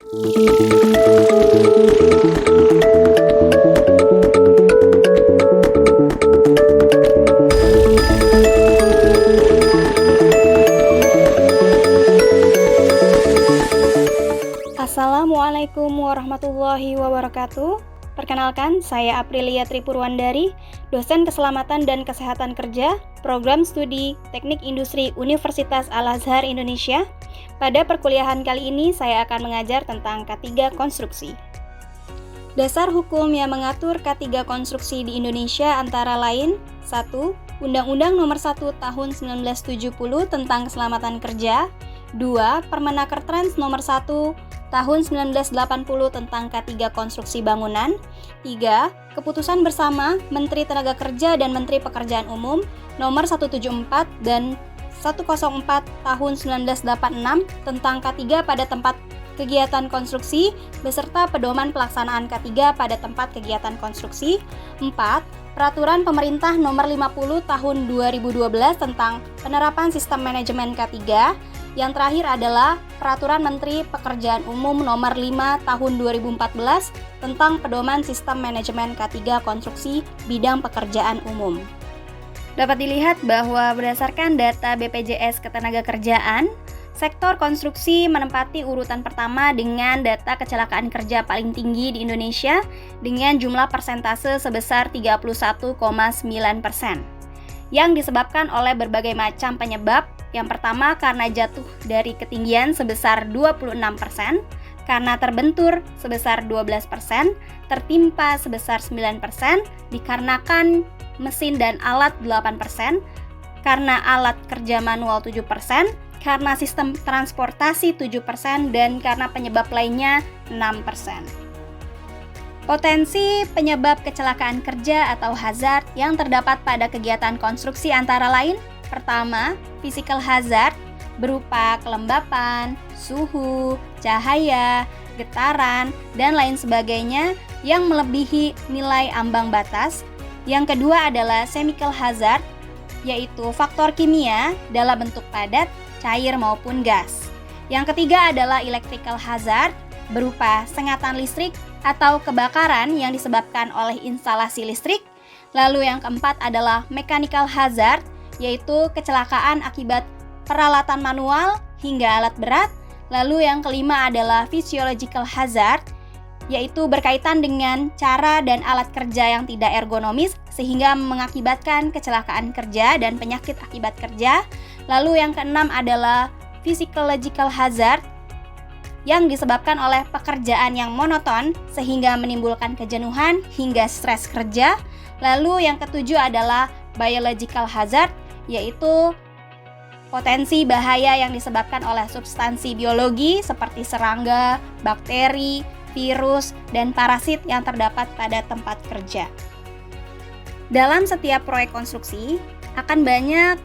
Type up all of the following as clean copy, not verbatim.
Assalamualaikum warahmatullahi wabarakatuh. Perkenalkan, saya Aprilia Tripurwandari, dosen Keselamatan dan Kesehatan Kerja, Program Studi Teknik Industri Universitas Al-Azhar Indonesia. Pada perkuliahan kali ini, saya akan mengajar tentang K3 konstruksi. Dasar hukum yang mengatur K3 konstruksi di Indonesia antara lain: 1. Undang-Undang Nomor 1 Tahun 1970 tentang Keselamatan Kerja. 2. Permenaker Trans Nomor 1 Tahun 1980 tentang K3 konstruksi bangunan. 3. Keputusan bersama Menteri Tenaga Kerja dan Menteri Pekerjaan Umum Nomor 174 dan 104 Tahun 1986 tentang K3 pada tempat kegiatan konstruksi beserta pedoman pelaksanaan K3 pada tempat kegiatan konstruksi. 4. Peraturan Pemerintah Nomor 50 Tahun 2012 tentang penerapan sistem manajemen K3. Yang terakhir adalah Peraturan Menteri Pekerjaan Umum Nomor 5 Tahun 2014 tentang pedoman sistem manajemen K3 konstruksi bidang pekerjaan umum. Dapat dilihat bahwa berdasarkan data BPJS Ketenagakerjaan, sektor konstruksi menempati urutan pertama dengan data kecelakaan kerja paling tinggi di Indonesia dengan jumlah persentase sebesar 31,9%, yang disebabkan oleh berbagai macam penyebab. Yang pertama, karena jatuh dari ketinggian sebesar 26%, karena terbentur sebesar 12%, tertimpa sebesar 9%, dikarenakan mesin dan alat 8%, karena alat kerja manual 7%, karena sistem transportasi 7%, dan karena penyebab lainnya 6%. Potensi penyebab kecelakaan kerja atau hazard yang terdapat pada kegiatan konstruksi antara lain: pertama, physical hazard berupa kelembapan, suhu, cahaya, getaran, dan lain sebagainya yang melebihi nilai ambang batas. Yang kedua adalah chemical hazard, yaitu faktor kimia dalam bentuk padat, cair maupun gas. Yang ketiga adalah electrical hazard berupa sengatan listrik atau kebakaran yang disebabkan oleh instalasi listrik. Lalu yang keempat adalah mechanical hazard, yaitu kecelakaan akibat peralatan manual hingga alat berat. Lalu yang kelima adalah physiological hazard, yaitu berkaitan dengan cara dan alat kerja yang tidak ergonomis sehingga mengakibatkan kecelakaan kerja dan penyakit akibat kerja. Lalu yang keenam adalah physiological hazard, yang disebabkan oleh pekerjaan yang monoton sehingga menimbulkan kejenuhan hingga stres kerja. Lalu yang ketujuh adalah biological hazard, yaitu potensi bahaya yang disebabkan oleh substansi biologi seperti serangga, bakteri, virus, dan parasit yang terdapat pada tempat kerja. Dalam setiap proyek konstruksi akan banyak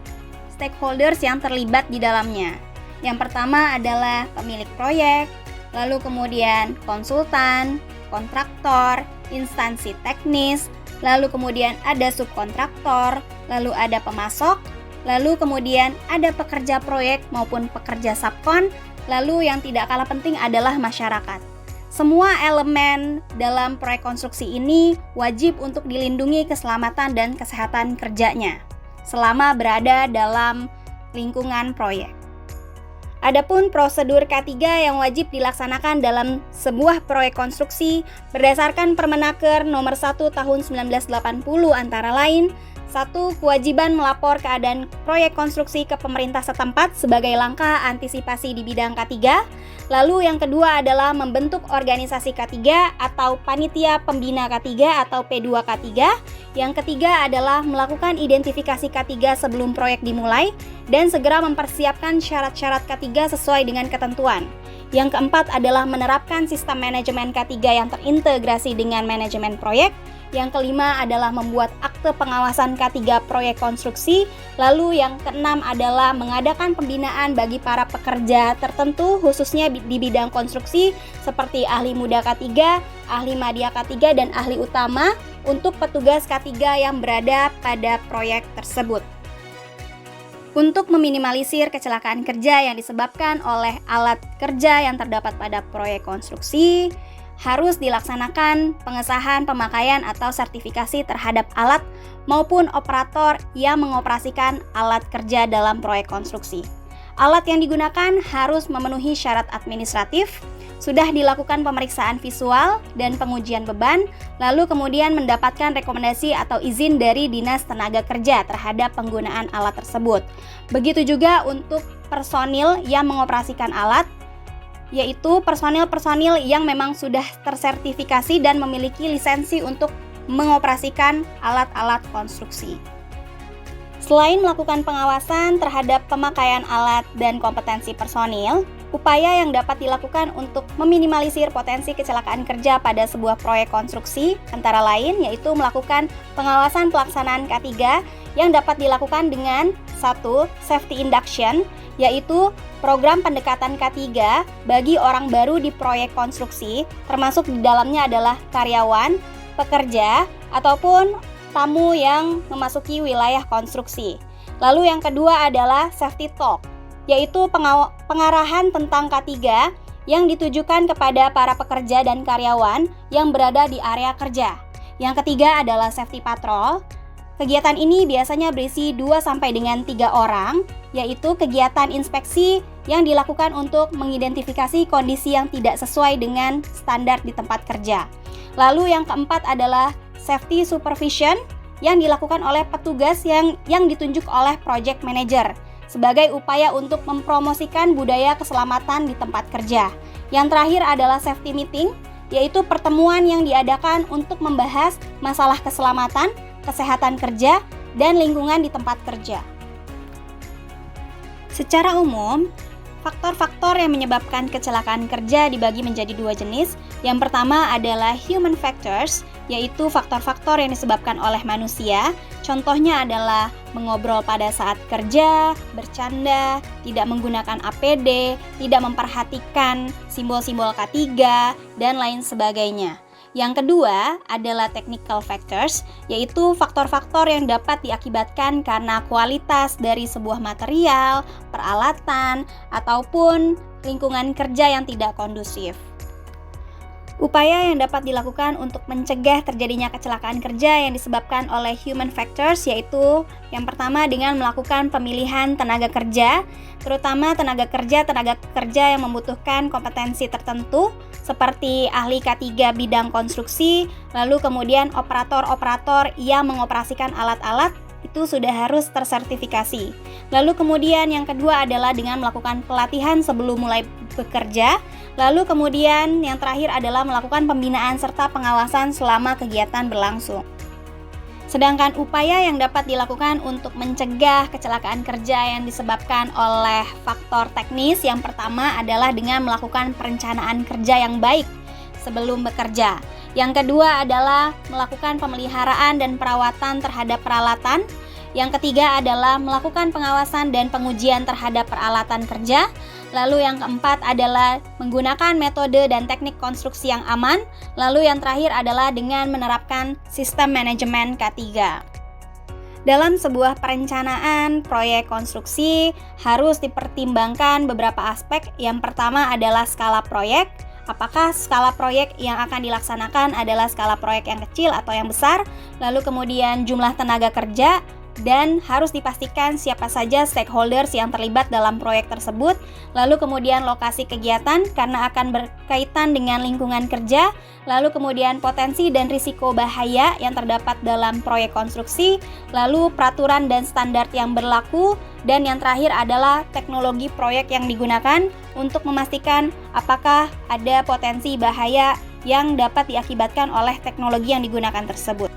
stakeholders yang terlibat di dalamnya. Yang pertama adalah pemilik proyek, lalu kemudian konsultan, kontraktor, instansi teknis, lalu kemudian ada subkontraktor, lalu ada pemasok, lalu kemudian ada pekerja proyek maupun pekerja subkon, lalu yang tidak kalah penting adalah masyarakat. Semua elemen dalam proyek konstruksi ini wajib untuk dilindungi keselamatan dan kesehatan kerjanya selama berada dalam lingkungan proyek. Adapun prosedur K3 yang wajib dilaksanakan dalam sebuah proyek konstruksi berdasarkan Permenaker Nomor 1 Tahun 1980 antara lain: 1. Kewajiban melapor keadaan proyek konstruksi ke pemerintah setempat sebagai langkah antisipasi di bidang K3. Lalu yang kedua adalah membentuk organisasi K3 atau Panitia Pembina K3 atau P2K3. Yang ketiga adalah melakukan identifikasi K3 sebelum proyek dimulai dan segera mempersiapkan syarat-syarat K3 sesuai dengan ketentuan. Yang keempat adalah menerapkan sistem manajemen K3 yang terintegrasi dengan manajemen proyek. Yang kelima adalah membuat akte pengawasan K3 proyek konstruksi. Lalu yang keenam adalah mengadakan pembinaan bagi para pekerja tertentu khususnya di bidang konstruksi seperti ahli muda K3, ahli madya K3, dan ahli utama untuk petugas K3 yang berada pada proyek tersebut. Untuk meminimalisir kecelakaan kerja yang disebabkan oleh alat kerja yang terdapat pada proyek konstruksi, harus dilaksanakan pengesahan pemakaian atau sertifikasi terhadap alat maupun operator yang mengoperasikan alat kerja dalam proyek konstruksi. Alat yang digunakan harus memenuhi syarat administratif, sudah dilakukan pemeriksaan visual dan pengujian beban, lalu kemudian mendapatkan rekomendasi atau izin dari Dinas Tenaga Kerja terhadap penggunaan alat tersebut. Begitu juga untuk personil yang mengoperasikan alat, yaitu personil-personil yang memang sudah tersertifikasi dan memiliki lisensi untuk mengoperasikan alat-alat konstruksi. Selain melakukan pengawasan terhadap pemakaian alat dan kompetensi personil, upaya yang dapat dilakukan untuk meminimalisir potensi kecelakaan kerja pada sebuah proyek konstruksi antara lain yaitu melakukan pengawasan pelaksanaan K3 yang dapat dilakukan dengan 1. Safety induction, yaitu program pendekatan K3 bagi orang baru di proyek konstruksi, termasuk di dalamnya adalah karyawan, pekerja, ataupun tamu yang memasuki wilayah konstruksi. Lalu yang kedua adalah safety talk, yaitu pengarahan tentang K3 yang ditujukan kepada para pekerja dan karyawan yang berada di area kerja. Yang ketiga adalah safety patrol. Kegiatan ini biasanya berisi 2 sampai dengan 3 orang, yaitu kegiatan inspeksi yang dilakukan untuk mengidentifikasi kondisi yang tidak sesuai dengan standar di tempat kerja. Lalu yang keempat adalah safety supervision yang dilakukan oleh petugas yang ditunjuk oleh project manager sebagai upaya untuk mempromosikan budaya keselamatan di tempat kerja. Yang terakhir adalah safety meeting, yaitu pertemuan yang diadakan untuk membahas masalah keselamatan, kesehatan kerja, dan lingkungan di tempat kerja. Secara umum, faktor-faktor yang menyebabkan kecelakaan kerja dibagi menjadi 2 jenis. Yang pertama adalah human factors, yaitu faktor-faktor yang disebabkan oleh manusia. Contohnya adalah mengobrol pada saat kerja, bercanda, tidak menggunakan APD, tidak memperhatikan simbol-simbol K3, dan lain sebagainya. Yang kedua adalah technical factors, yaitu faktor-faktor yang dapat diakibatkan karena kualitas dari sebuah material, peralatan, ataupun lingkungan kerja yang tidak kondusif. Upaya yang dapat dilakukan untuk mencegah terjadinya kecelakaan kerja yang disebabkan oleh human factors yaitu yang pertama dengan melakukan pemilihan tenaga kerja, terutama tenaga kerja yang membutuhkan kompetensi tertentu seperti ahli K3 bidang konstruksi, lalu kemudian operator-operator yang mengoperasikan alat-alat itu sudah harus tersertifikasi. Lalu kemudian yang kedua adalah dengan melakukan pelatihan sebelum mulai bekerja. Lalu kemudian yang terakhir adalah melakukan pembinaan serta pengawasan selama kegiatan berlangsung. Sedangkan upaya yang dapat dilakukan untuk mencegah kecelakaan kerja yang disebabkan oleh faktor teknis yang pertama adalah dengan melakukan perencanaan kerja yang baik sebelum bekerja. Yang kedua adalah melakukan pemeliharaan dan perawatan terhadap peralatan. Yang ketiga adalah melakukan pengawasan dan pengujian terhadap peralatan kerja. Lalu yang keempat adalah menggunakan metode dan teknik konstruksi yang aman. Lalu yang terakhir adalah dengan menerapkan sistem manajemen K3. Dalam sebuah perencanaan proyek konstruksi harus dipertimbangkan beberapa aspek. Yang pertama adalah skala proyek. Apakah skala proyek yang akan dilaksanakan adalah skala proyek yang kecil atau yang besar? Lalu kemudian jumlah tenaga kerja, dan harus dipastikan siapa saja stakeholders yang terlibat dalam proyek tersebut. Lalu kemudian lokasi kegiatan karena akan berkaitan dengan lingkungan kerja. Lalu kemudian potensi dan risiko bahaya yang terdapat dalam proyek konstruksi. Lalu peraturan dan standar yang berlaku. Dan yang terakhir adalah teknologi proyek yang digunakan untuk memastikan apakah ada potensi bahaya yang dapat diakibatkan oleh teknologi yang digunakan tersebut.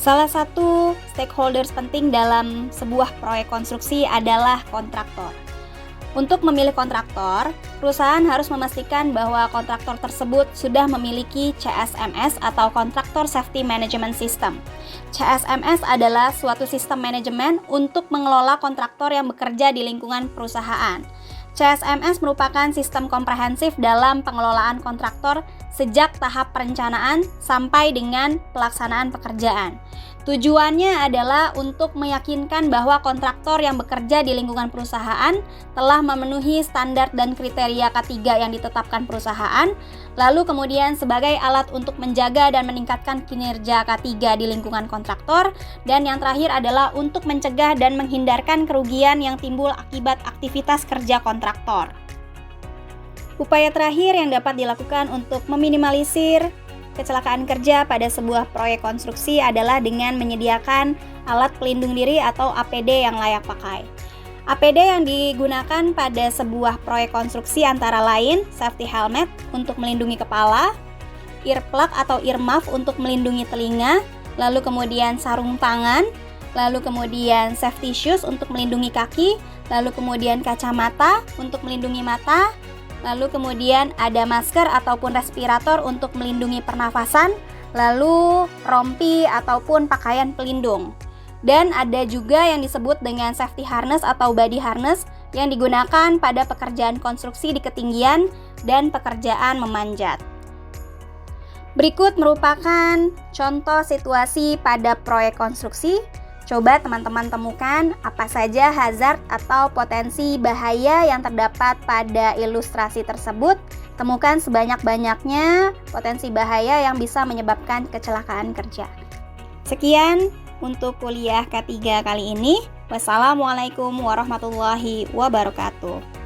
Salah satu stakeholders penting dalam sebuah proyek konstruksi adalah kontraktor. Untuk memilih kontraktor, perusahaan harus memastikan bahwa kontraktor tersebut sudah memiliki CSMS atau Contractor Safety Management System. CSMS adalah suatu sistem manajemen untuk mengelola kontraktor yang bekerja di lingkungan perusahaan. CSMS merupakan sistem komprehensif dalam pengelolaan kontraktor sejak tahap perencanaan sampai dengan pelaksanaan pekerjaan. Tujuannya adalah untuk meyakinkan bahwa kontraktor yang bekerja di lingkungan perusahaan telah memenuhi standar dan kriteria K3 yang ditetapkan perusahaan, lalu kemudian sebagai alat untuk menjaga dan meningkatkan kinerja K3 di lingkungan kontraktor, dan yang terakhir adalah untuk mencegah dan menghindarkan kerugian yang timbul akibat aktivitas kerja kontraktor. Upaya terakhir yang dapat dilakukan untuk meminimalisir kecelakaan kerja pada sebuah proyek konstruksi adalah dengan menyediakan alat pelindung diri atau APD yang layak pakai. APD yang digunakan pada sebuah proyek konstruksi antara lain safety helmet untuk melindungi kepala, earplug atau earmuff untuk melindungi telinga, lalu kemudian sarung tangan, lalu kemudian safety shoes untuk melindungi kaki, lalu kemudian kacamata untuk melindungi mata, lalu kemudian ada masker ataupun respirator untuk melindungi pernafasan, lalu rompi ataupun pakaian pelindung. Dan ada juga yang disebut dengan safety harness atau body harness yang digunakan pada pekerjaan konstruksi di ketinggian dan pekerjaan memanjat. Berikut merupakan contoh situasi pada proyek konstruksi. Coba teman-teman temukan apa saja hazard atau potensi bahaya yang terdapat pada ilustrasi tersebut. Temukan sebanyak-banyaknya potensi bahaya yang bisa menyebabkan kecelakaan kerja. Sekian untuk kuliah K3 kali ini. Wassalamualaikum warahmatullahi wabarakatuh.